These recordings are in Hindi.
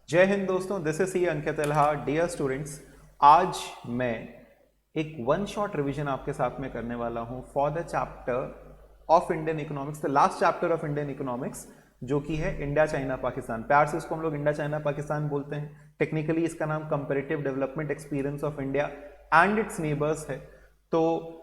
जय हिंद दोस्तों, this is C Ankit Elha. Dear students, आज मैं एक वन शॉट रिवीजन आपके साथ में करने वाला हूं for the chapter of Indian economics, the last chapter of Indian economics, जो कि है इंडिया चाइना पाकिस्तान। प्यार से इसको हम लोग इंडिया चाइना पाकिस्तान बोलते हैं। टेक्निकली इसका नाम comparative development experience of India and it's neighbours है। तो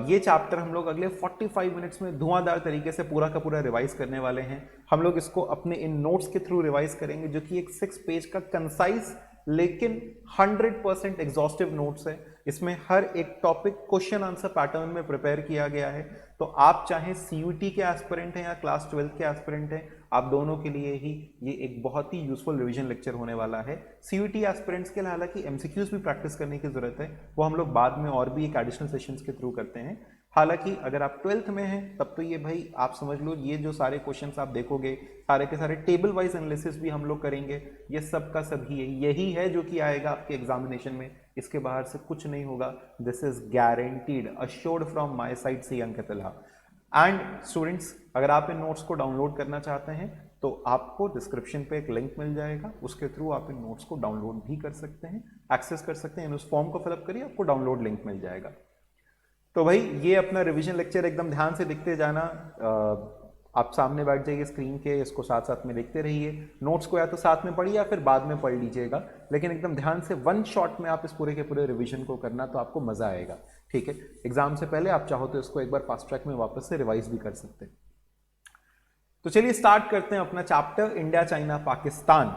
ये चैप्टर हम लोग अगले 45 मिनट्स में धुआंधार तरीके से पूरा का पूरा रिवाइज करने वाले हैं। हम लोग इसको अपने इन नोट्स के थ्रू रिवाइज करेंगे, जो कि एक 6 पेज का कंसाइज लेकिन 100% एग्जॉस्टिव नोट्स है। इसमें हर एक टॉपिक क्वेश्चन आंसर पैटर्न में प्रिपेयर किया गया है। तो आप चाहे सीयूटी के एस्पिरेंट हैं या क्लास 12 के एस्पिरेंट हैं, आप दोनों के लिए ही ये एक बहुत ही यूजफुल रिवीजन लेक्चर होने वाला है। सीयूटी एस्पिरेंट्स के लिए हालांकि एमसीक्यूज भी प्रैक्टिस करने की जरूरत है, वो हम लोग बाद में और भी एक एडिशनल सेशंस के थ्रू करते हैं। हालांकि अगर आप 12th में हैं तब तो ये भाई आप समझ लो, ये जो सारे क्वेश्चंस आप देखोगे सारे के सारे टेबल वाइज एनालिसिस भी हम लोग करेंगे। ये सब का सभी यही है जो कि आएगा आपके एग्जामिनेशन में, इसके बाहर से कुछ नहीं होगा। This is guaranteed, assured from my side C Ankit Elha. And students, अगर आप इन नोट्स को डाउनलोड करना चाहते हैं तो आपको डिस्क्रिप्शन पे एक लिंक मिल जाएगा, उसके थ्रू आप इन नोट्स को डाउनलोड भी कर सकते हैं, एक्सेस कर सकते हैं। उस फॉर्म को फिलअप करिए, आपको डाउनलोड लिंक मिल जाएगा। तो भाई ये अपना रिवीजन लेक्चर एकदम ध्यान से देखते जाना। आप सामने बैठ जाइए स्क्रीन के, इसको साथ साथ में देखते रहिए। नोट्स को या तो साथ में पढ़िए या फिर बाद में पढ़ लीजिएगा, लेकिन एकदम ध्यान से वन शॉट में आप इस पूरे के पूरे रिवीजन को करना, तो आपको मजा आएगा। ठीक है, एग्जाम से पहले आप चाहो तो इसको एक बार फास्ट ट्रैक में वापस से रिवाइज भी कर सकते हैं। तो चलिए स्टार्ट करते हैं अपना चैप्टर इंडिया चाइना पाकिस्तान।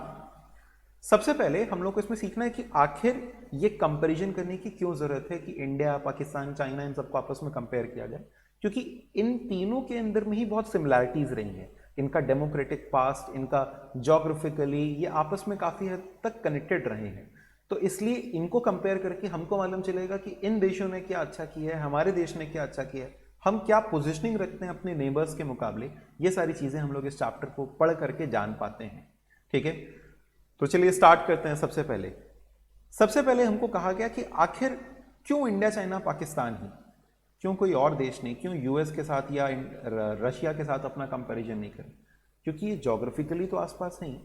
सबसे पहले हम लोग को इसमें सीखना है कि आखिर ये कंपैरिजन करने की क्यों जरूरत है कि इंडिया, पाकिस्तान, चाइना इन सबको आपस में कंपेयर किया जाए। क्योंकि इन तीनों के अंदर में ही बहुत सिमिलैरिटीज रही हैं। इनका डेमोक्रेटिक पास्ट, इनका ज्योग्राफिकली ये आपस में काफी हद तक कनेक्टेड रहे हैं। तो इसलिए इनको कंपेयर करके हमको मालूम चलेगा कि इन देशों ने क्या अच्छा किया है, हमारे देश ने क्या अच्छा किया है, हम क्या पोजिशनिंग रखते हैं अपने नेबर्स के मुकाबले। ये सारी चीजें हम लोग इस चैप्टर को पढ़ करके जान पाते हैं। ठीक है, तो चलिए स्टार्ट करते हैं। सबसे पहले हमको कहा गया कि आखिर क्यों इंडिया चाइना पाकिस्तान ही, क्यों कोई और देश नहीं, क्यों यूएस के साथ या रशिया के साथ अपना कंपैरिजन नहीं करें। क्योंकि ये ज्योग्राफिकली तो आसपास नहीं,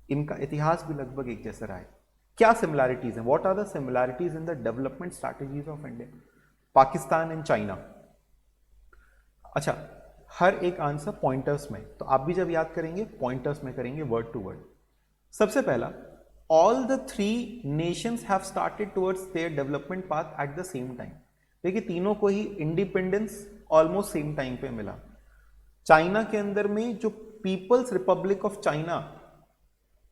इनका इतिहास भी लगभग एक जैसा रहा है। क्या सिमिलैरिटीज हैं, what are the similarities in the development strategies of India, Pakistan and China. अच्छा, हर एक आंसर पॉइंटर्स में, तो आप भी जब याद करेंगे पॉइंटर्स में करेंगे, वर्ड टू वर्ड। सबसे पहला, all the three nations have started towards their development path at the same time. देखिए तीनों को ही इंडिपेंडेंस ऑलमोस्ट सेम टाइम पे मिला। चाइना के अंदर में जो पीपल्स रिपब्लिक ऑफ चाइना,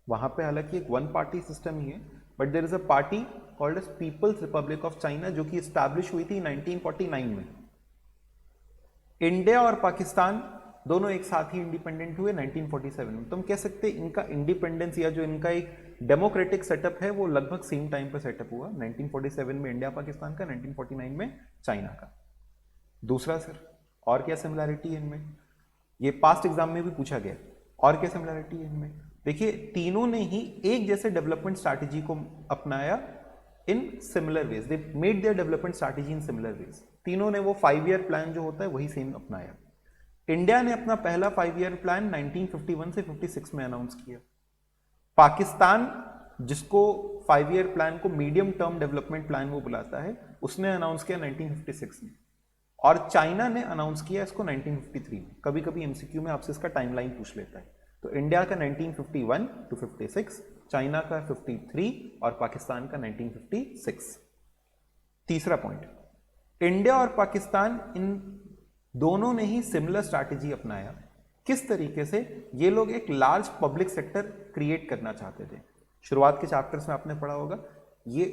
वहां पे हालांकि एक वन पार्टी सिस्टम ही है, but there is a party called as people's republic of China, जो कि एस्टैब्लिश हुई थी 1949 में। इंडिया और पाकिस्तान दोनों एक साथ ही इंडिपेंडेंट हुए 1947 में। तो हम कह सकते हैं इनका इंडिपेंडेंस या जो इनका एक डेमोक्रेटिक सेटअप है वो लगभग सेम टाइम पर सेटअप हुआ, 1947 में इंडिया पाकिस्तान का, 1949 में चाइना का। दूसरा सर, और क्या सिमिलैरिटी है इनमें, ये पास्ट एग्जाम में भी पूछा गया, और क्या सिमिलैरिटी है इनमें। देखिए तीनों ने ही एक जैसे डेवलपमेंट स्ट्रैटेजी को अपनाया in similar ways, they made their development strategy in similar ways. तीनों ने वो 5 ईयर प्लान जो होता है वही सेम अपनाया। इंडिया ने अपना पहला 5 ईयर प्लान 1951 से 56 में अनाउंस किया। पाकिस्तान, जिसको 5 ईयर प्लान को मीडियम टर्म डेवलपमेंट प्लान वो बुलाता है, उसने अनाउंस किया 1956 में। और चाइना ने अनाउंस किया इसको 1953 में। कभी कभी एमसीक्यू में आपसे इसका टाइमलाइन पूछ लेता है। तो इंडिया का 1951 टू 56, चाइना का 53 और पाकिस्तान का 1956। तीसरा पॉइंट, इंडिया और पाकिस्तान इन दोनों ने ही सिमिलर स्ट्रैटेजी अपनाया। किस तरीके से, ये लोग एक लार्ज पब्लिक सेक्टर क्रिएट करना चाहते थे। शुरुआत के चैप्टर्स में आपने पढ़ा होगा, ये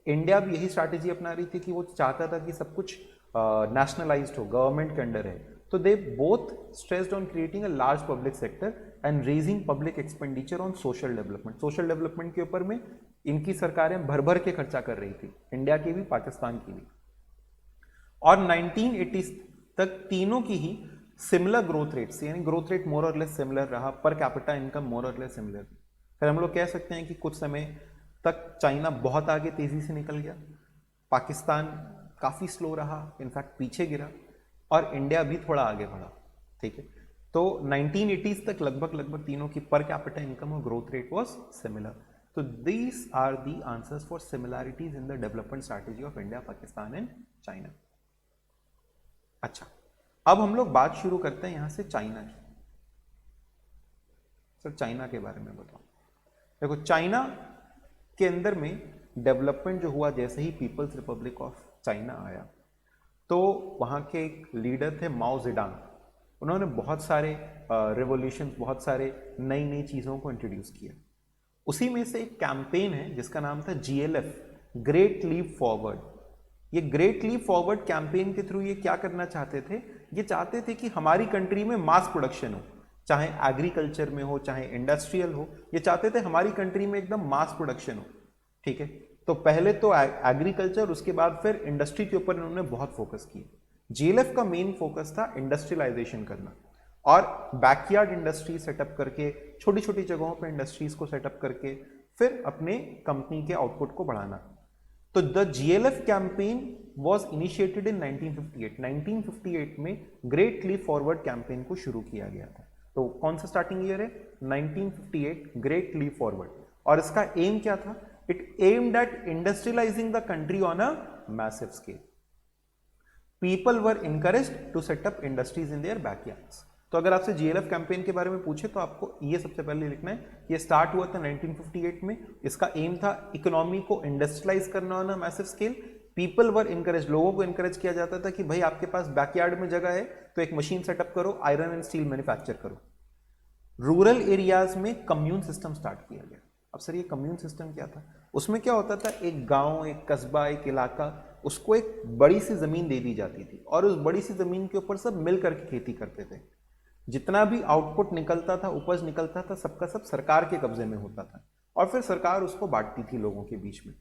इंडिया भी यही स्ट्रैटेजी अपना रही थी कि वो चाहता था कि सब कुछ नेशनलाइज्ड हो, गवर्नमेंट के अंडर है। तो they both stressed on creating a large public sector and raising public expenditure on social development. Social development के ऊपर में इनकी सरकारें भर भर के खर्चा कर रही थी, इंडिया की भी पाकिस्तान की भी। और 1980 तक तीनों की ही सिमिलर ग्रोथ रेट्स, यानी ग्रोथ रेट मोर और लेस सिमिलर रहा, पर कैपिटा इनकम मोर और लेस सिमिलर। फिर हम लोग कह सकते हैं कि कुछ समय तक चाइना बहुत आगे तेजी से निकल गया, पाकिस्तान काफी स्लो रहा, इनफैक्ट पीछे गिरा, और इंडिया भी थोड़ा आगे बढ़ा। ठीक है, तो 1980s तक लगभग तीनों की पर कैपिटा इनकम और ग्रोथ रेट वाज सिमिलर। तो these are the answers for similarities in the development strategy of India, Pakistan and China. अच्छा, अब हम लोग बात शुरू करते हैं यहां से चाइना की। सर चाइना के बारे में बताओ। देखो चाइना के अंदर में डेवलपमेंट जो हुआ, जैसे ही पीपल्स रिपब्लिक ऑफ चाइना आया तो वहाँ के एक लीडर थे माओ जेडांग। उन्होंने बहुत सारे रिवॉल्यूशन, बहुत सारे नई नई चीज़ों को इंट्रोड्यूस किया। उसी में से एक कैंपेन है जिसका नाम था GLF, ग्रेट लीप फॉरवर्ड। ये ग्रेट लीप फॉरवर्ड कैंपेन के थ्रू ये क्या करना चाहते थे, ये चाहते थे कि हमारी कंट्री में मास प्रोडक्शन हो, चाहे एग्रीकल्चर में हो चाहे इंडस्ट्रियल हो। ये चाहते थे हमारी कंट्री में एकदम मास प्रोडक्शन हो, ठीक है। तो पहले तो एग्रीकल्चर, उसके बाद फिर इंडस्ट्री के ऊपर इन्होंने बहुत फोकस किया। GLF का मेन फोकस था इंडस्ट्रियलाइजेशन करना और बैकयार्ड इंडस्ट्री सेटअप करके, छोटी छोटी जगहों पर इंडस्ट्रीज को सेटअप करके फिर अपने कंपनी के आउटपुट को बढ़ाना। तो the GLF campaign was initiated in 1958। 1958 में ग्रेट लीप फॉरवर्ड कैंपेन को शुरू किया गया था। तो कौन सा स्टार्टिंग ईयर है? 1958, ग्रेट लीप फॉरवर्ड। और इसका एम क्या था? It aimed at industrialising the country on a massive scale. People were encouraged to set up industries in their backyards. तो अगर आपसे GLF कैंपेन के बारे में पूछे तो आपको ये सबसे पहले लिखना है। ये स्टार्ट हुआ था 1958 में। इसका एम था इकोनॉमी को इंडस्ट्रियलाइज करना on a massive scale. People were encourage, लोगों को इनकरेज किया जाता था कि भाई आपके पास बैकयार्ड में जगह है तो एक मशीन सेटअप करो, आयरन एंड स्टील मैन्युफैक्चर करो। रूरल एरियाज में कम्यून सिस्टम स्टार्ट किया गया। अब सर ये कम्यून सिस्टम क्या था? उसमें क्या होता था, एक गांव, एक कस्बा, एक इलाका, उसको एक बड़ी सी जमीन दे दी जाती थी और उस बड़ी सी जमीन के ऊपर सब मिल करके खेती करते थे। जितना भी आउटपुट निकलता था, उपज निकलता था, सबका सब सरकार के कब्जे में होता था और फिर सरकार उसको बांटती थी लोगों के बीच में।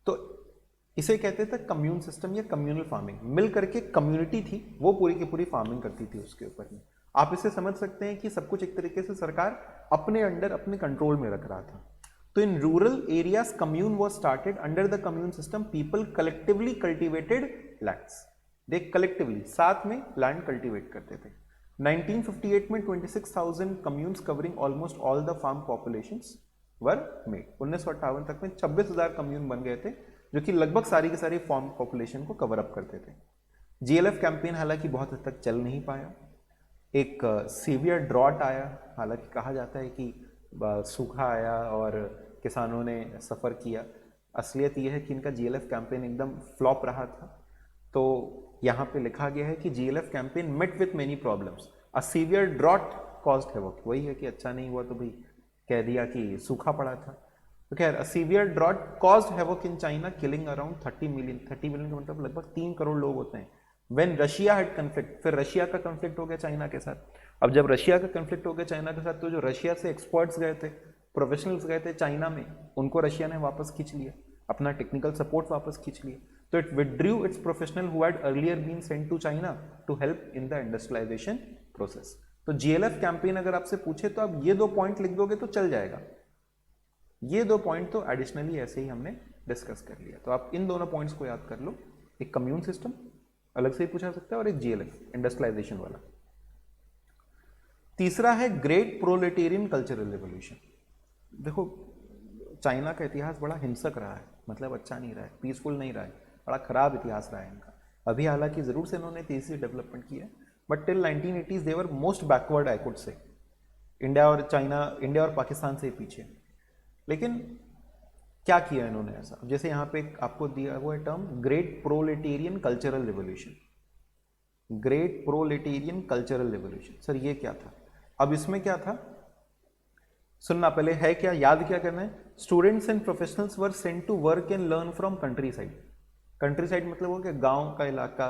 तो इसे कहते थे कम्यून सिस्टम या कम्यूनल फार्मिंग। मिल करके कम्युनिटी थी वो पूरी की पूरी फार्मिंग करती थी उसके ऊपर में। आप इसे समझ सकते हैं कि सब कुछ एक तरीके से सरकार अपने अंडर, अपने कंट्रोल में रख रहा था। तो in rural areas commune was started. Under the commune system people collectively cultivated lands. They collectively साथ में लैंड कल्टिवेट करते थे। 1958 में 26,000 communes covering almost all the farm populations were made. 1958 तक में 26,000 कम्यून बन गए थे जो कि लगभग सारी की सारी फार्म पॉपुलेशन को कवर अप करते थे। GLF कैंपेन हालांकि बहुत हद तक चल नहीं पाया। एक सीवियर ड्रॉट आया, हालांकि कहा जाता है कि सूखा आया और किसानों ने सफ़र किया। असलियत यह है कि इनका GLF कैंपेन एकदम फ्लॉप रहा था। तो यहाँ पे लिखा गया है कि GLF campaign met with many problems, a severe drought caused havoc. वही है कि अच्छा नहीं हुआ तो भाई कह दिया कि सूखा पड़ा था। तो खैर, a severe drought caused havoc in China killing around 30 million. 30 million का मतलब लगभग 3 करोड़ लोग होते हैं। व्हेन रशिया हैड कन्फ्लिक्ट, फिर रशिया का कन्फ्लिक्ट हो गया चाइना के साथ। अब जब रशिया का कन्फ्लिक्ट हो गया चाइना के साथ तो जो रशिया से एक्सपर्ट्स गए थे, प्रोफेशनल्स गए थे चाइना में, उनको रशिया ने वापस खींच लिया, अपना टेक्निकल सपोर्ट वापस खींच लिया। तो it withdrew its professional who had earlier been sent to China to help in the industrialisation process. तो GLF कैंपेन अगर आपसे पूछे तो आप ये 2 पॉइंट लिख दोगे तो चल जाएगा। ये 2 पॉइंट तो एडिशनली ऐसे ही हमने डिस्कस कर लिया। तो आप इन दोनों पॉइंट्स को याद कर लो। एक कम्यून सिस्टम अलग से ही पूछा सकता है और एक GLF इंडस्ट्रियलाइजेशन वाला। तीसरा है ग्रेट प्रोलेटेरियन कल्चरल रिवॉल्यूशन। देखो चाइना का इतिहास बड़ा हिंसक रहा है, मतलब अच्छा नहीं रहा है, पीसफुल नहीं रहा है, बड़ा खराब इतिहास रहा है इनका। अभी हालांकि ज़रूर से इन्होंने तेजी से डेवलपमेंट किया है, but till 1980s they were most backward I could say. India और चाइना, इंडिया और पाकिस्तान से पीछे। लेकिन क्या किया इन्होंने ऐसा? जैसे यहाँ पे आपको दिया हुआ है term great proletarian cultural revolution. Great proletarian cultural revolution, sir ये क्या था? अब इसमें क्या था सुनना पहले, है क्या, याद क्या करना है। Students and professionals were sent to work and learn from countryside. Countryside मतलब हो गया गांव का इलाका,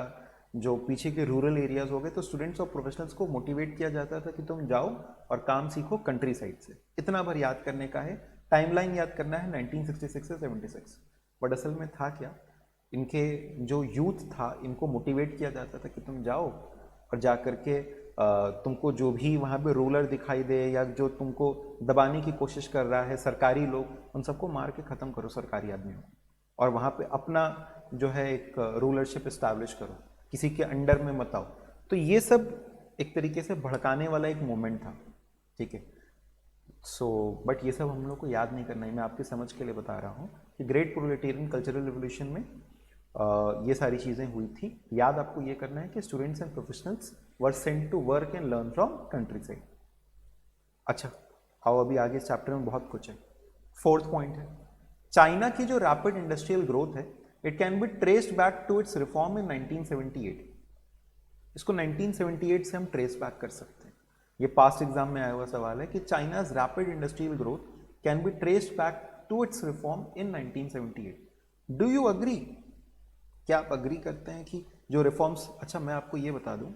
जो पीछे के रूरल एरियाज हो गए। तो स्टूडेंट्स और प्रोफेशनल्स को मोटिवेट किया जाता था कि तुम जाओ और काम सीखो कंट्री साइड से। इतना भर याद करने का है। टाइमलाइन याद करना है 1966 से 76। बट असल में था क्या, इनके जो यूथ था इनको मोटिवेट किया जाता था कि तुम जाओ और जा करके तुमको जो भी वहाँ पे रूलर दिखाई दे या जो तुमको दबाने की कोशिश कर रहा है सरकारी लोग, उन सबको मार के ख़त्म करो सरकारी आदमियों को, और वहाँ पे अपना जो है एक रूलरशिप इस्टेब्लिश करो, किसी के अंडर में मत आओ। तो ये सब एक तरीके से भड़काने वाला एक मोमेंट था, ठीक है। बट ये सब हम लोग को याद नहीं करना है, मैं आपकी समझ के लिए बता रहा हूँ कि ग्रेट प्रोलेटेरियन कल्चरल रिवोल्यूशन में ये सारी चीज़ें हुई थी। याद आपको ये करना है कि students and professionals were sent to work and learn from countryside. अच्छा, आओ अभी आगे इस चैप्टर में बहुत कुछ है। फोर्थ पॉइंट है, चाइना की जो रैपिड इंडस्ट्रियल ग्रोथ है it can be traced back to its reform in 1978। इसको 1978 से हम ट्रेस बैक कर सकते हैं। ये पास्ट एग्जाम में आया हुआ सवाल है कि China's rapid industrial growth can be traced back to its reform in 1978। Do you agree? क्या आप अग्री करते हैं कि जो रिफॉर्म्स, अच्छा मैं आपको ये बता दूं,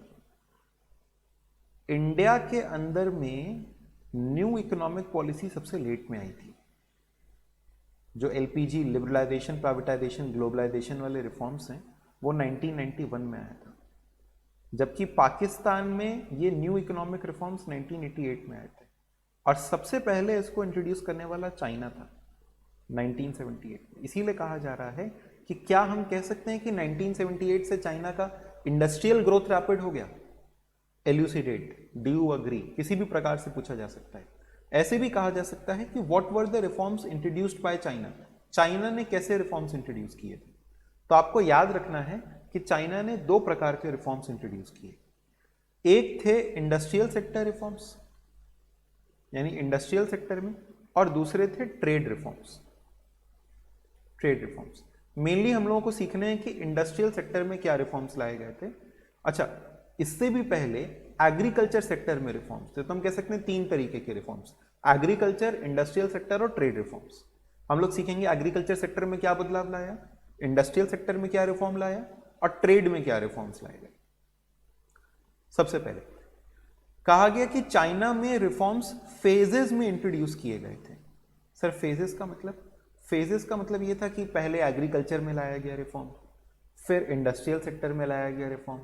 इंडिया के अंदर में न्यू इकोनॉमिक पॉलिसी सबसे लेट में आई थी। जो एलपीजी, लिबरलाइजेशन, प्राइवेटाइजेशन, ग्लोबलाइजेशन वाले रिफॉर्म्स हैं वो 1991 में आया था, जबकि पाकिस्तान में ये न्यू इकोनॉमिक रिफॉर्म्स 1988 में आए थे और सबसे पहले इसको इंट्रोड्यूस करने वाला चाइना था 1978। इसीलिए कहा जा रहा है कि क्या हम कह सकते हैं कि 1978 से चाइना का इंडस्ट्रियल ग्रोथ रैपिड हो गया? Elucidate, do you agree? किसी भी प्रकार से पूछा जा सकता है। ऐसे भी कहा जा सकता है कि what were the reforms introduced by China, China ने कैसे रिफॉर्म्स इंट्रोड्यूस किए थे। तो आपको याद रखना है कि चाइना ने दो प्रकार के रिफॉर्म्स इंट्रोड्यूस किए। एक थे इंडस्ट्रियल सेक्टर रिफॉर्म्स, यानी इंडस्ट्रियल सेक्टर में, और दूसरे थे trade reforms. Trade reforms mainly हम लोगों को सीखने हैं कि इंडस्ट्रियल सेक्टर में क्या रिफॉर्म्स लाए गए थे। अच्छा, इससे भी पहले एग्रीकल्चर सेक्टर में रिफॉर्म्स थे। तो हम कह सकते हैं तीन तरीके के रिफॉर्म्स, एग्रीकल्चर, इंडस्ट्रियल सेक्टर और ट्रेड रिफॉर्म्स। हम लोग सीखेंगे एग्रीकल्चर सेक्टर में क्या बदलाव लाया, इंडस्ट्रियल सेक्टर में क्या रिफॉर्म लाया और ट्रेड में क्या रिफॉर्म्स लाए गए। सबसे पहले कहा गया कि चाइना में रिफॉर्म्स फेजेस में इंट्रोड्यूस किए गए थे। सर फेजेस का मतलब? फेजेस का मतलब ये था कि पहले एग्रीकल्चर में लाया गया रिफॉर्म, फिर इंडस्ट्रियल सेक्टर में लाया गया रिफॉर्म,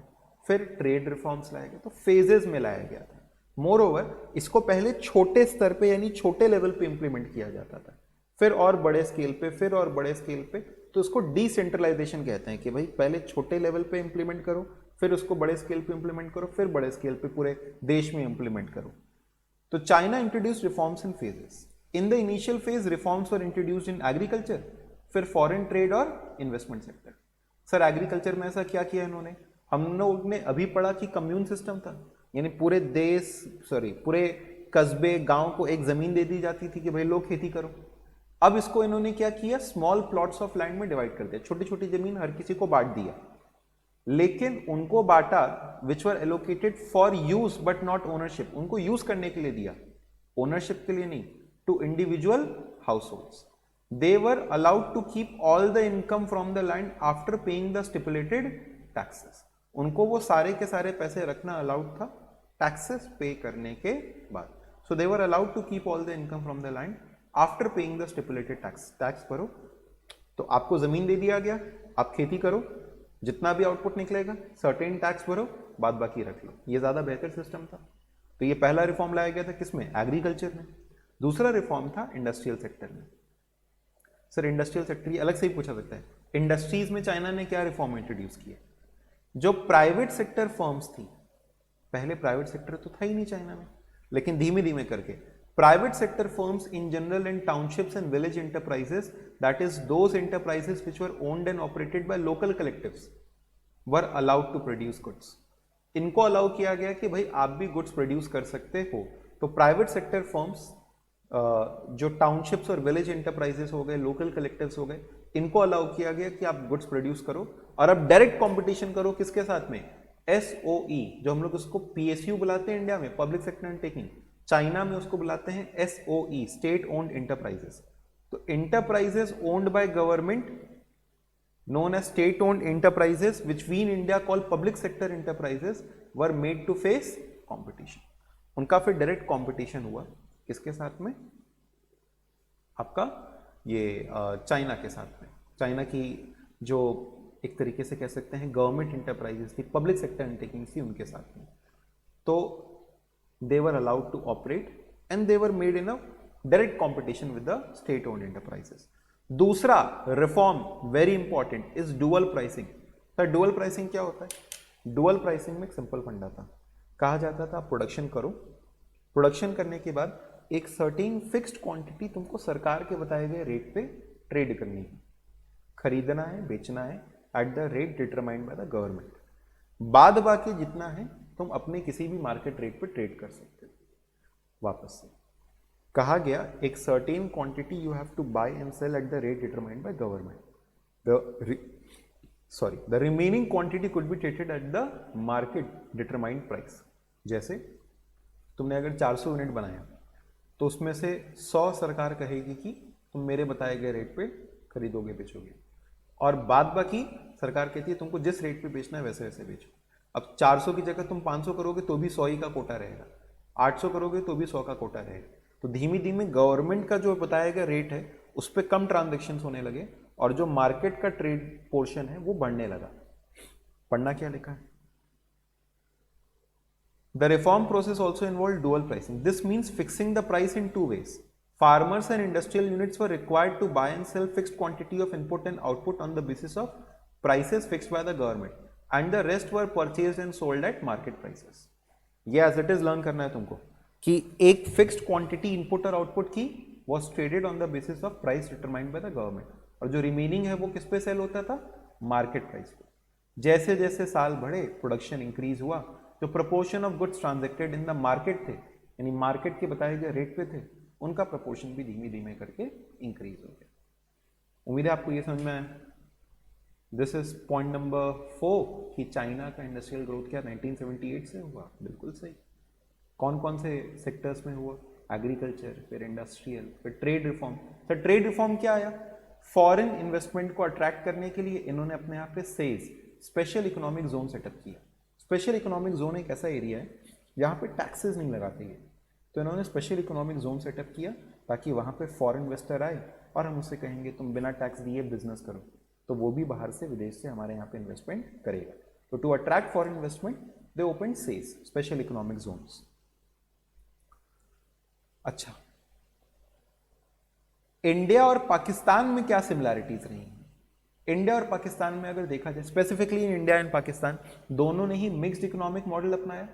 फिर ट्रेड रिफॉर्म्स लाए गए। तो फेजेस में लाया गया था। मोर ओवर इसको पहले छोटे स्तर पे यानी छोटे लेवल पे इंप्लीमेंट किया जाता था, फिर और बड़े स्केल पे, फिर और बड़े स्केल पे। तो इसको डिसेंट्रलाइजेशन कहते हैं कि भाई पहले छोटे लेवल पे इंप्लीमेंट करो, फिर उसको बड़े स्केल पे इंप्लीमेंट करो, फिर बड़े स्केल पे पूरे देश में इंप्लीमेंट करो। तो China introduced reforms in phases. In the initial phase reforms were introduced in agriculture, फिर फॉरेन ट्रेड और इन्वेस्टमेंट सेक्टर। सर एग्रीकल्चर में ऐसा क्या किया इन्होंने? हम लोग ने अभी पढ़ा कि कम्यून सिस्टम था, यानी पूरे पूरे कस्बे, गांव को एक जमीन दे दी जाती थी कि भाई लोग खेती करो। अब इसको इन्होंने क्या किया, स्मॉल प्लॉट्स ऑफ लैंड में डिवाइड कर दिया, छोटी छोटी जमीन हर किसी को बांट दिया। लेकिन उनको बांटा which were allocated for use but not ownership, उनको यूज करने के लिए दिया, ओनरशिप के लिए नहीं, to individual households. They were allowed to keep all the income from the land after paying the stipulated taxes. उनको वो सारे के सारे पैसे रखना अलाउड था टैक्सेस पे करने के बाद। So they were allowed to keep all the income from the land after paying the stipulated tax. Tax भरो तो आपको जमीन दे दिया गया, आप खेती करो, जितना भी आउटपुट निकलेगा सर्टेन टैक्स भरो, बाद बाकी रख लो। ये ज्यादा बेहतर सिस्टम था। तो ये पहला रिफॉर्म लाया गया था किसमें? एग्रीकल्चर में। दूसरा रिफॉर्म था इंडस्ट्रियल सेक्टर में। सर इंडस्ट्रियल सेक्टर ये अलग से ही पूछा सकता है। इंडस्ट्रीज में चाइना ने क्या रिफॉर्म इंट्रोड्यूस किया? जो प्राइवेट सेक्टर फर्म्स थी, पहले प्राइवेट सेक्टर तो था ही नहीं चाइना में, लेकिन धीमे धीमे करके private sector firms in general and townships and village enterprises, that is those enterprises which were owned and operated by local collectives, were allowed to produce goods. इनको अलाउ किया गया कि भाई आप भी गुड्स प्रोड्यूस कर सकते हो। तो प्राइवेट सेक्टर फर्म्स, जो टाउनशिप्स और विलेज एंटरप्राइजेस हो गए, लोकल कलेक्टिव्स हो गए, इनको अलाउ किया गया कि आप गुड्स प्रोड्यूस करो और अब डायरेक्ट कंपटीशन करो किसके साथ में? एसओई, जो हम लोग उसको पीएसयू बुलाते हैं इंडिया में, पब्लिक सेक्टर अंडरटेकिंग, चाइना में उसको बुलाते हैं एसओई, स्टेट ओन्ड एंटरप्राइजेस। तो enterprises owned by government known as state owned enterprises which we in India call public sector enterprises were made to face competition। उनका फिर डायरेक्ट कंपटीशन हुआ किसके साथ में? आपका ये चाइना के साथ में। चाइना की जो एक तरीके से कह सकते हैं गवर्नमेंट इंटरप्राइजेस थी, पब्लिक सेक्टर अंडरटेकिंग्स थी, उनके साथ में। तो they were allowed to operate and they were made in a direct competition with the state owned enterprises। दूसरा reform very important is dual pricing. Sir dual pricing क्या होता है? डुअल प्राइसिंग में एक सिंपल फंडा था, कहा जाता था प्रोडक्शन करो, प्रोडक्शन करने के बाद एक सर्टेन फिक्स्ड क्वांटिटी तुमको सरकार के बताए गए रेट पे ट्रेड करनी है, खरीदना है, बेचना है eight the rate determined by the government. बाद बाकी जितना है तुम अपने किसी भी मार्केट रेट पे ट्रेड कर सकते हो। वापस से कहा गया एक certain quantity you have to buy and sell at the rate determined by government. The remaining quantity could be traded at the market determined price. जैसे तुमने अगर 400 यूनिट बनाया तो उसमें से 100 सरकार कहेगी कि तुम मेरे बताए गए रेट पे खरीदोगे बेचोगे, और बाद बाकी सरकार कहती है तुमको जिस रेट पे बेचना है वैसे वैसे बेचो। अब 400 की जगह तुम 500 करोगे तो भी 100 ही का कोटा रहेगा, 800 करोगे तो भी 100 का कोटा रहेगा। तो धीमे धीमे गवर्नमेंट का जो बताया गया रेट है उस पर कम ट्रांजेक्शन होने लगे और जो मार्केट का ट्रेड पोर्शन है वो बढ़ने लगा। पढ़ना क्या लिखा है? The reform process also involved dual pricing. This means fixing the price in two ways. Farmers and industrial units were required to buy and sell fixed quantity of input and output on the basis of prices fixed by the government, and the rest were purchased and sold at market prices. ये as it is learn करना है तुमको कि एक fixed quantity input और output की was traded on the basis of price determined by the government, और जो remaining है वो किस पे सेल होता था? मार्केट प्राइस पे। जैसे जैसे साल बढ़े प्रोडक्शन इंक्रीज हुआ, जो proportion of goods transacted in the market थे, यानी मार्केट के बताए गए रेट पे थे, उनका प्रपोर्शन भी धीमे धीमे करके इंक्रीज हो गया। उम्मीद है आपको ये समझ में आया। दिस इज पॉइंट नंबर 4 कि चाइना का इंडस्ट्रियल ग्रोथ क्या 1978 से हुआ। बिल्कुल सही। कौन कौन से सेक्टर्स में हुआ? एग्रीकल्चर, फिर इंडस्ट्रियल, फिर trade reform. Sir trade reform क्या आया? फॉरेन इन्वेस्टमेंट को अट्रैक्ट करने के लिए इन्होंने अपने यहाँ पे says special economic zone setup किया। स्पेशल इकोनॉमिक जोन एक ऐसा एरिया है जहाँ पे टैक्सेस नहीं लगाते हैं, तो इन्होंने स्पेशल इकोनॉमिक जोन सेटअप किया ताकि वहाँ पे फॉरेन इन्वेस्टर आए और हम उससे कहेंगे तुम बिना टैक्स दिए बिजनेस करो, तो वो भी बाहर से विदेश से हमारे यहाँ पे इन्वेस्टमेंट करेगा। तो to attract foreign investment they open SEZ special economic zones. अच्छा, इंडिया और पाकिस्तान में क्या सिमिलैरिटीज रही हैं? इंडिया और पाकिस्तान में अगर देखा जाए, स्पेसिफिकली इंडिया एंड पाकिस्तान दोनों ने ही मिक्स्ड इकोनॉमिक मॉडल अपनाया,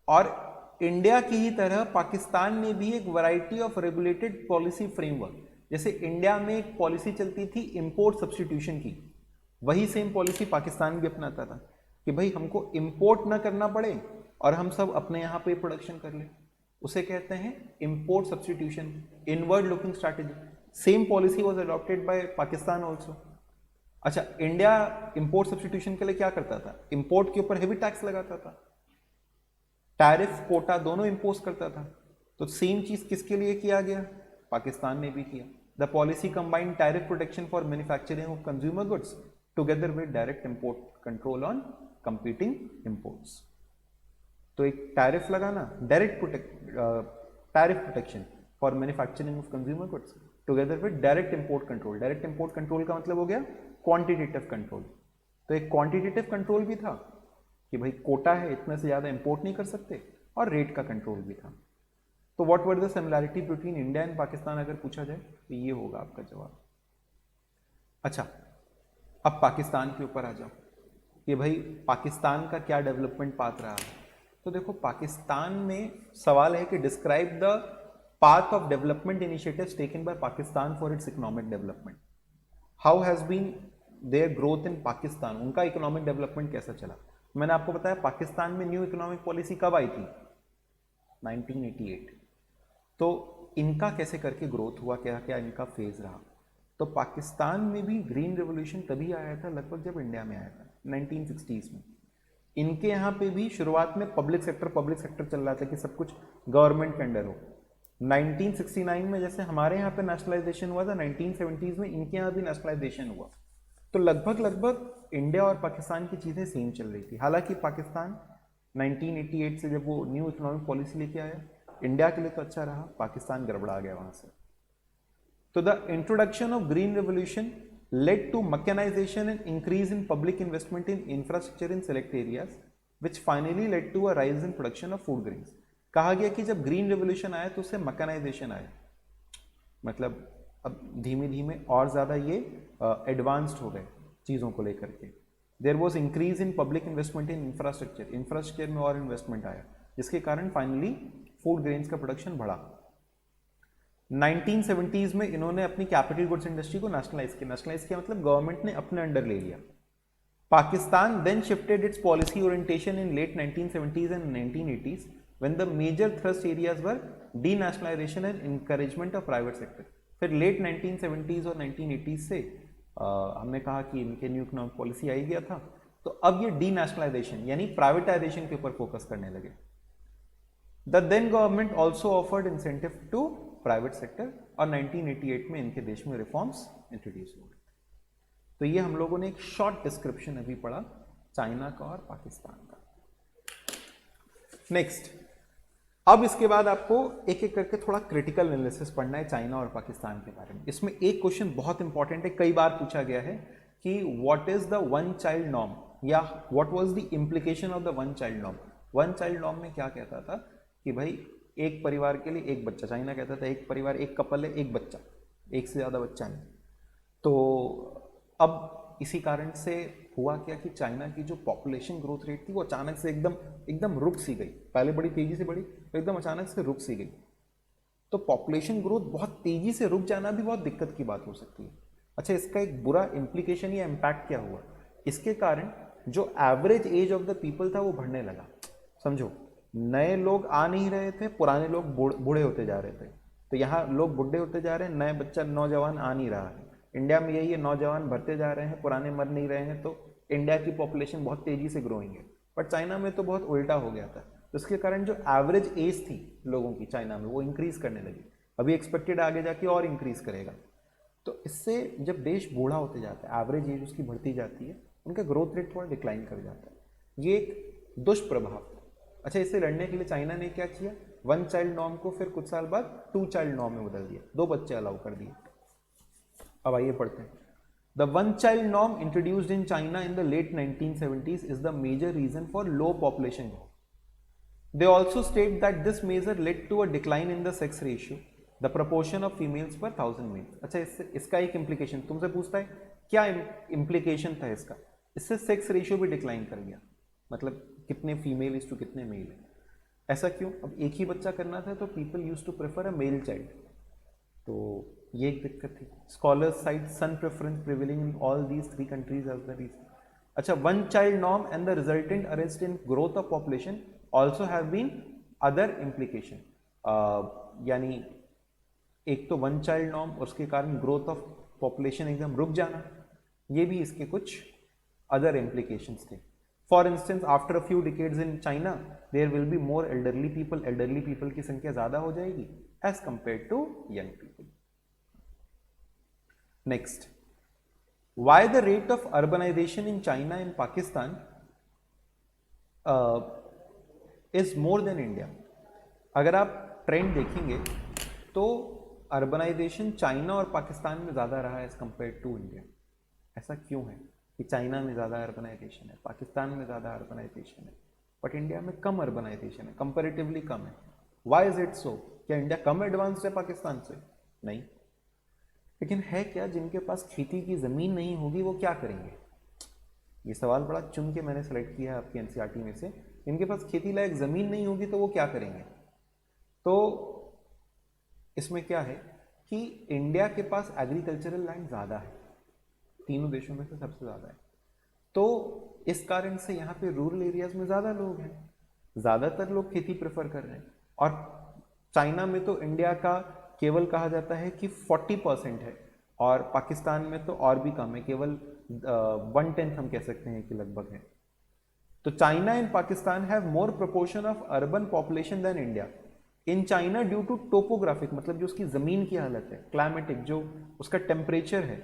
और इंडिया की ही तरह पाकिस्तान ने भी एक variety of regulated policy framework, जैसे इंडिया में एक पॉलिसी चलती थी इंपोर्ट सब्स्टिट्यूशन की, वही सेम पॉलिसी पाकिस्तान भी अपनाता था कि भाई हमको इंपोर्ट ना करना पड़े और हम सब अपने यहाँ पे प्रोडक्शन कर ले। उसे कहते हैं import substitution, inward looking strategy. Same policy was adopted by Pakistan also. अच्छा, इंडिया इंपोर्ट सब्स्टिट्यूशन के लिए क्या करता था? इंपोर्ट के ऊपर हेवी टैक्स लगाता था, टैरिफ कोटा दोनों इंपोज करता था। तो सेम चीज किसके लिए किया गया? पाकिस्तान ने भी किया। The policy combined tariff protection for manufacturing of consumer goods together with direct import control on competing imports. तो एक टैरिफ लगाना, direct tariff protection for manufacturing of consumer goods together with direct import control. Direct import control का मतलब हो गया क्वांटिटेटिव कंट्रोल। तो एक क्वांटिटेटिव कंट्रोल भी था कि भाई कोटा है, इतने से ज्यादा इंपोर्ट नहीं कर सकते, और रेट का कंट्रोल भी था। तो what were the similarity between India and Pakistan अगर पूछा जाए तो ये होगा आपका जवाब। अच्छा, अब पाकिस्तान के ऊपर आ जाओ कि भाई पाकिस्तान का क्या डेवलपमेंट पाथ रहा है। तो देखो, पाकिस्तान में सवाल है कि describe the path of development initiatives taken by Pakistan for its economic development. How has been their growth in Pakistan? उनका इकोनॉमिक डेवलपमेंट कैसा चला? मैंने आपको बताया पाकिस्तान में न्यू इकोनॉमिक पॉलिसी कब आई थी? 1988। तो इनका कैसे करके ग्रोथ हुआ, क्या क्या इनका फेज रहा? तो पाकिस्तान में भी ग्रीन रेवोल्यूशन तभी आया था लगभग जब इंडिया में आया था 1960s में। इनके यहाँ पे भी शुरुआत में पब्लिक सेक्टर चल रहा था कि सब कुछ गवर्नमेंट के अंडर हो। 1969 में जैसे हमारे यहाँ पे नेशनलाइजेशन हुआ था, 1970s में इनके यहाँ भी नेशनलाइजेशन हुआ। तो लगभग इंडिया और पाकिस्तान की चीज़ें सेम चल रही थी। हालांकि पाकिस्तान 1988 से जब वो न्यू इकोनॉमिक पॉलिसी लेके आया, इंडिया के लिए तो अच्छा रहा, पाकिस्तान गड़बड़ा गया वहाँ से। तो the introduction of green revolution led to mechanisation and increase in public investment in infrastructure in select areas which finally led to a rise in production of food grains. कहा गया कि जब ग्रीन रेवोल्यूशन आया तो उससे मैकेनाइजेशन आया, मतलब अब धीमे धीमे और ज़्यादा ये एडवांस्ड हो गए चीज़ों को लेकर के। There was increase in public investment in infrastructure में और इन्वेस्टमेंट आया, जिसके कारण फाइनली फूड ग्रेन्स का प्रोडक्शन बढ़ा। 1970s में इन्होंने अपनी कैपिटल गुड्स इंडस्ट्री को नेशनलाइज किया मतलब गवर्नमेंट ने अपने अंडर ले लिया। Pakistan then shifted its policy orientation in late 1970s and 1980s when the major thrust areas were denationalization and encouragement of private sector। फिर लेट 1970s और 1980s से हमने कहा कि इनके न्यू इकोनॉमिक पॉलिसी आई गया था, तो अब ये डीनेशनलाइजेशन यानी प्राइवेटाइजेशन के ऊपर फोकस करने लगे। The then government also offered incentive to private sector और 1988 में इनके देश में रिफॉर्म्स इंट्रोड्यूस हुए। तो ये हम लोगों ने एक शॉर्ट डिस्क्रिप्शन अभी पढ़ा चाइना का और पाकिस्तान का। नेक्स्ट, अब इसके बाद आपको एक एक करके थोड़ा क्रिटिकल एनालिसिस पढ़ना है चाइना और पाकिस्तान के बारे में। इसमें एक क्वेश्चन बहुत इंपॉर्टेंट है, कई बार पूछा गया है कि what is the one child norm या what was the implication of the one child norm. One child norm में क्या कहता था कि भाई एक परिवार के लिए एक बच्चा, चाइना कहता था एक परिवार एक कपल है एक बच्चा, एक से ज़्यादा बच्चा नहीं। तो अब इसी कारण से हुआ क्या कि चाइना की जो पॉपुलेशन ग्रोथ रेट थी वो अचानक से एकदम रुक सी गई। पहले बड़ी तेजी से बढ़ी तो एकदम अचानक से रुक सी गई। तो पॉपुलेशन ग्रोथ बहुत तेजी से रुक जाना भी बहुत दिक्कत की बात हो सकती है। अच्छा, इसका एक बुरा इम्प्लीकेशन या इम्पैक्ट क्या हुआ, इसके कारण जो average age of the people था वो बढ़ने लगा। समझो, नए लोग आ नहीं रहे थे, पुराने लोग बूढ़े होते जा रहे थे। तो यहाँ लोग बूढ़े होते जा रहे हैं, नए बच्चा नौजवान आ नहीं रहा है। इंडिया में यही है, नौजवान बढ़ते जा रहे हैं, पुराने मर नहीं रहे हैं, तो इंडिया की पॉपुलेशन बहुत तेजी से ग्रोइंग है। बट चाइना में तो बहुत उल्टा हो गया था। तो इसके कारण जो एवरेज एज थी लोगों की चाइना में वो इंक्रीज करने लगी। अभी एक्सपेक्टेड आगे जाके और इंक्रीज करेगा। तो इससे जब देश बूढ़ा होते जाता है, एवरेज एज उसकी बढ़ती जाती है, उनका ग्रोथ रेट थोड़ा डिक्लाइन कर जाता है। ये एक दुष्प्रभाव था। अच्छा, इससे लड़ने के लिए चाइना ने क्या किया, वन चाइल्ड नॉर्म को फिर कुछ साल बाद टू चाइल्ड नॉर्म में बदल दिया, 2 बच्चे अलाउ कर दिए। अब आइए पढ़ते हैं। The one child norm introduced in China in the late 1970s is the major reason for low population growth. They also state that this measure led to a decline in the sex ratio, the proportion of females per 1000 males. अच्छा, इसका एक implication तुमसे पूछता है क्या implication था इसका, इससे सेक्स रेशियो भी डिक्लाइन कर गया, मतलब कितने फीमेल इस टू कितने मेल है। ऐसा क्यों, अब एक ही बच्चा करना था तो people used to prefer a male child, तो ये एक दिक्कत थी। Scholars cite son preference prevailing in all these 3 countries as the reason. अच्छा, one child norm and the resultant arrest in growth of population also have been other implication. यानी एक तो वन चाइल्ड नॉर्म, उसके कारण ग्रोथ ऑफ पॉपुलेशन एकदम रुक जाना, ये भी इसके कुछ अदर इम्प्लीकेशंस थे। For instance, after a few decades in China there will be more elderly people की संख्या ज्यादा हो जाएगी as compare to young people. Next, why the rate of urbanization in China and Pakistan is more than India? अगर आप ट्रेंड देखेंगे तो अर्बनाइजेशन चाइना और पाकिस्तान में ज़्यादा रहा है एज कम्पेयर टू इंडिया। ऐसा क्यों है कि चाइना में ज़्यादा अर्बनाइजेशन है, पाकिस्तान में ज़्यादा अर्बनाइजेशन है, बट इंडिया में कम अर्बनाइजेशन है, कंपेरेटिवली कम है। Why is it so? क्या इंडिया कम एडवांस्ड है पाकिस्तान से? नहीं। लेकिन है क्या, जिनके पास खेती की ज़मीन नहीं होगी वो क्या करेंगे? ये सवाल बड़ा चुन के मैंने सेलेक्ट किया है आपकी एनसीईआरटी में से। इनके पास खेती लायक ज़मीन नहीं होगी तो वो क्या करेंगे? तो इसमें क्या है कि इंडिया के पास एग्रीकल्चरल लैंड ज़्यादा है, तीनों देशों में से सबसे ज़्यादा है। तो इस कारण से यहाँ पे रूरल एरियाज में ज़्यादा लोग हैं, ज़्यादातर लोग खेती प्रेफर कर रहे हैं। और चाइना में तो इंडिया का केवल कहा जाता है कि 40% है, और पाकिस्तान में तो और भी कम है, केवल 1/10 हम कह सकते हैं कि लगभग है। तो China and Pakistan have more proportion of urban population than India. In China due to topographic, मतलब जो उसकी जमीन की हालत है, क्लाइमेटिक, जो उसका टेम्परेचर है,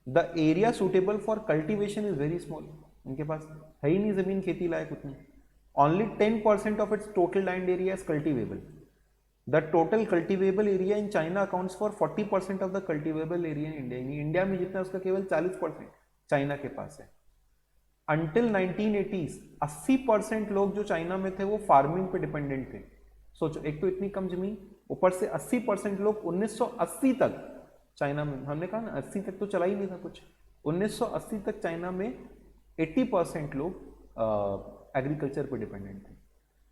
the area suitable for cultivation is very small. उनके पास है ही नहीं जमीन खेती लायक उतनी। Only 10% of its total land area is cultivable. The total cultivable area in China accounts for 40% of the cultivable area in India। India में जितना उसका केवल 40% चाइना के पास है। Until 1980s 80% लोग जो चाइना में थे वो फार्मिंग पे डिपेंडेंट थे। सोचो, एक तो इतनी कम जमीन, ऊपर से 80% लोग 1980 तक चाइना में, हमने कहा ना 80 तक तो चला ही नहीं था कुछ, 1980 तक चाइना में 80% लोग एग्रीकल्चर पे डिपेंडेंट थे।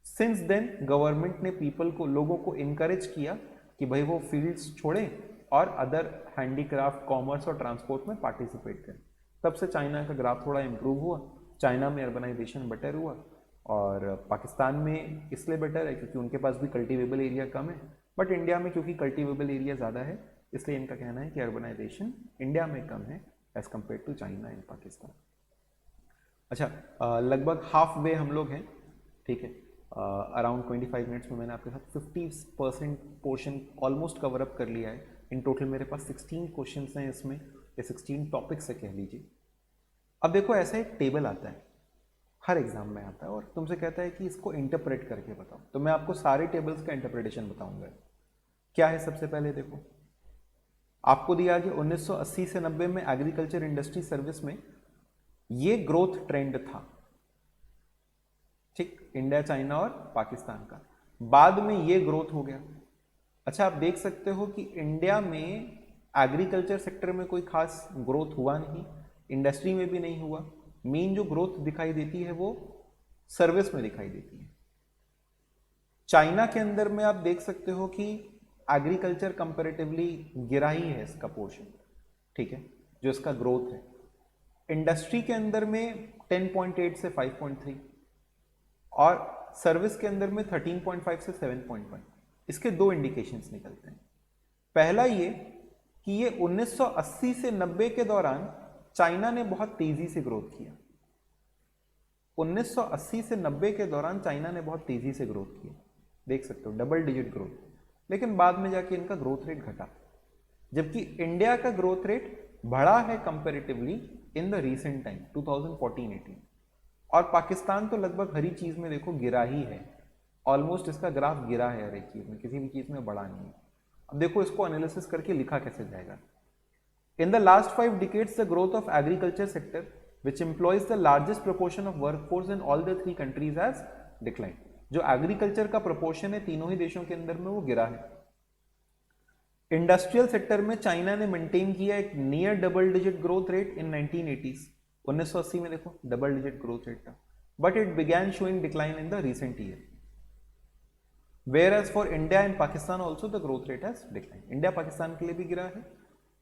सिंस देन गवर्नमेंट ने पीपल को, लोगों को इनकरेज किया कि भाई वो फील्ड्स छोड़ें और अदर हैंडीक्राफ्ट, कॉमर्स और ट्रांसपोर्ट में पार्टिसिपेट करें। तब से चाइना का ग्राफ थोड़ा इम्प्रूव हुआ, चाइना में अर्बनाइजेशन बेटर हुआ, और पाकिस्तान में इसलिए बेटर है क्योंकि उनके पास भी कल्टिवेबल एरिया कम है, बट इंडिया में क्योंकि कल्टिवेबल एरिया ज़्यादा है, इसलिए इनका कहना है कि अर्बनाइजेशन इंडिया में कम है as compare to China and Pakistan. अच्छा, लगभग हाफ वे हम लोग हैं, ठीक है। अराउंड 25 मिनट्स में मैंने आपके साथ 50% पोर्शन ऑलमोस्ट कवर अप कर लिया है। इन टोटल मेरे पास 16 क्वेश्चंस हैं इसमें, या 16 टॉपिक्स से कह लीजिए। अब देखो, ऐसा एक टेबल आता है, हर एग्जाम में आता है और तुमसे कहता है कि इसको इंटरप्रेट करके बताओ, तो मैं आपको सारे टेबल्स का इंटरप्रिटेशन बताऊंगा। क्या है, सबसे पहले देखो, आपको दिया कि 1980 से 90 में एग्रीकल्चर इंडस्ट्री सर्विस में ये ग्रोथ ट्रेंड था, ठीक, इंडिया, चाइना और पाकिस्तान का। बाद में ये ग्रोथ हो गया। अच्छा, आप देख सकते हो कि इंडिया में एग्रीकल्चर सेक्टर में कोई खास ग्रोथ हुआ नहीं, इंडस्ट्री में भी नहीं हुआ। मेन जो ग्रोथ दिखाई देती है वो सर्विस में दिखाई देती है। चाइना के अंदर में आप देख सकते हो कि एग्रीकल्चर कंपैरेटिवली गिरा ही है इसका पोर्शन, ठीक है, जो इसका ग्रोथ है। इंडस्ट्री के अंदर में 10.8 से 5.3 और सर्विस के अंदर में 13.5 से 7.1। इसके दो इंडिकेशंस निकलते हैं। पहला ये कि ये 1980 से 90 के दौरान चाइना ने बहुत तेजी से ग्रोथ किया। 1980 से 90 के दौरान चाइना ने बहुत तेजी से ग्रोथ किया, देख सकते हो, डबल डिजिट ग्रोथ। लेकिन बाद में जाके इनका ग्रोथ रेट घटा, जबकि इंडिया का ग्रोथ रेट बढ़ा है comparatively in the recent time 2014-18। और पाकिस्तान तो लगभग हर ही चीज में देखो गिरा ही है, ऑलमोस्ट इसका ग्राफ गिरा है हर एक चीज में, किसी भी चीज में बढ़ा नहीं है। अब देखो इसको एनालिसिस करके लिखा कैसे जाएगा। In the last 5 decades the growth of agriculture sector which employs the largest proportion of workforce in all the 3 countries has declined। जो एग्रीकल्चर का प्रोपोर्शन है तीनों ही देशों के अंदर में वो गिरा है। इंडस्ट्रियल सेक्टर में चाइना ने मेंटेन किया एक near double digit growth rate in 1980s। 1980 में देखो डबल डिजिट ग्रोथ रेट था, but it began showing decline in the recent year. Whereas for India and Pakistan also the growth rate has declined। India Pakistan के लिए भी गिरा है,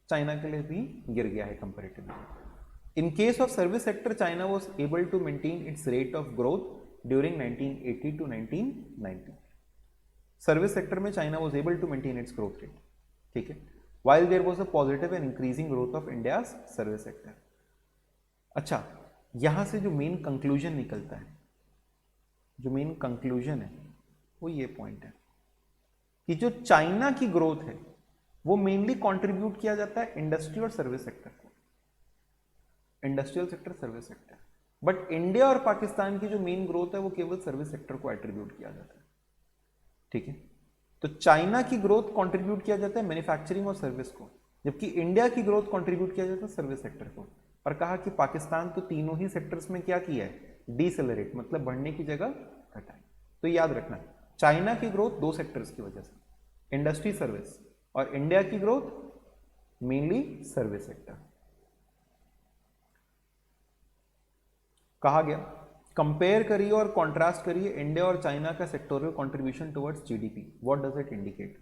चाइना के लिए भी गिर गया है comparatively. In case of service sector, China was able to maintain its rate of growth during 1980 to 1990। Service sector में China was able to maintain its growth rate, ठीक है, while there was a positive and increasing growth of India's service sector। अच्छा, यहां से जो मेन कंक्लूजन निकलता है, जो मेन कंक्लूजन है वो ये पॉइंट है कि जो चाइना की ग्रोथ है वो मेनली कंट्रीब्यूट किया जाता है इंडस्ट्री और सर्विस सेक्टर को, industrial sector, service sector. But India और पाकिस्तान की जो मेन ग्रोथ है वो केवल सर्विस सेक्टर को एट्रीब्यूट किया जाता है, ठीक है। तो चाइना की ग्रोथ कंट्रीब्यूट किया जाता है मैन्युफैक्चरिंग और सर्विस को, जबकि इंडिया की ग्रोथ कंट्रीब्यूट किया जाता है सर्विस सेक्टर को। और कहा कि पाकिस्तान तो तीनों ही सेक्टर्स में क्या किया है, डिसेलरेट, मतलब बढ़ने की जगह घटाए। तो याद रखना, चाइना की ग्रोथ 2 सेक्टर्स की वजह से, इंडस्ट्री, सर्विस, और इंडिया की ग्रोथ मेनली सर्विस सेक्टर। कहा गया कंपेयर करिए और कॉन्ट्रास्ट करिए इंडिया और चाइना का sectoral contribution towards GDP, what does it indicate.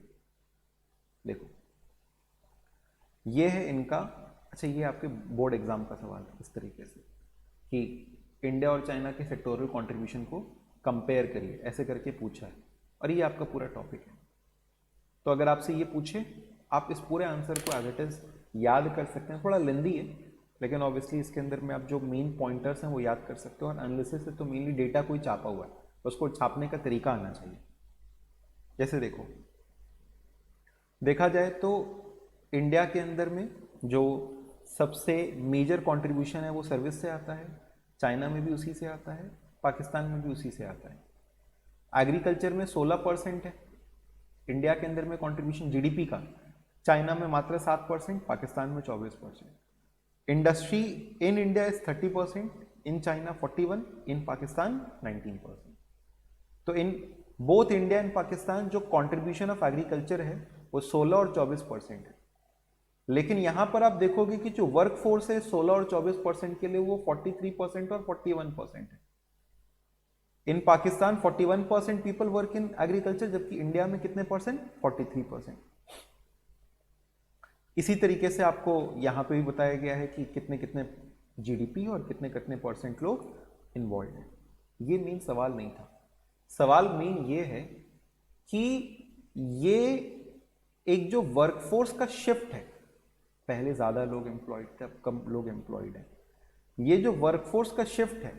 देखो ये है इनका, अच्छा ये आपके बोर्ड एग्जाम का सवाल है इस तरीके से कि इंडिया और चाइना के सेक्टोरल कंट्रीब्यूशन को कंपेयर करिए, ऐसे करके पूछा है, और ये आपका पूरा टॉपिक है। तो अगर आपसे ये पूछे, आप इस पूरे आंसर को एज इट इज याद कर सकते हैं। थोड़ा लेंदी है, लेकिन ऑब्वियसली इसके अंदर में आप जो मेन पॉइंटर्स हैं वो याद कर सकते हो। और एनालिसिस है तो मेनली डेटा कोई छापा हुआ है, उसको छापने का तरीका आना चाहिए। जैसे देखो, देखा जाए तो इंडिया के अंदर में जो सबसे मेजर कंट्रीब्यूशन है वो सर्विस से आता है, चाइना में भी उसी से आता है, पाकिस्तान में भी उसी से आता है। एग्रीकल्चर में 16% है इंडिया के अंदर में कंट्रीब्यूशन जीडीपी का, चाइना में मात्र 7%, पाकिस्तान में 24%। Industry in India is 30%, in China 41, इन पाकिस्तान 19%। तो in both India and Pakistan जो कंट्रीब्यूशन ऑफ एग्रीकल्चर है वो 16 और 24% है। लेकिन यहां पर आप देखोगे कि जो वर्क फोर्स है 16 और 24% के लिए वो 43% और 41% है। In Pakistan 41% people work in agriculture, जबकि इंडिया में कितने परसेंट? 43%। इसी तरीके से आपको यहां पे भी बताया गया है कि कितने कितने जीडीपी और कितने कितने परसेंट लोग इन्वॉल्व हैं। ये मेन सवाल नहीं था। सवाल मेन ये है कि ये एक जो वर्कफोर्स का शिफ्ट है, पहले ज्यादा लोग एम्प्लॉयड थे, अब कम लोग एम्प्लॉयड हैं, ये जो वर्कफोर्स का शिफ्ट है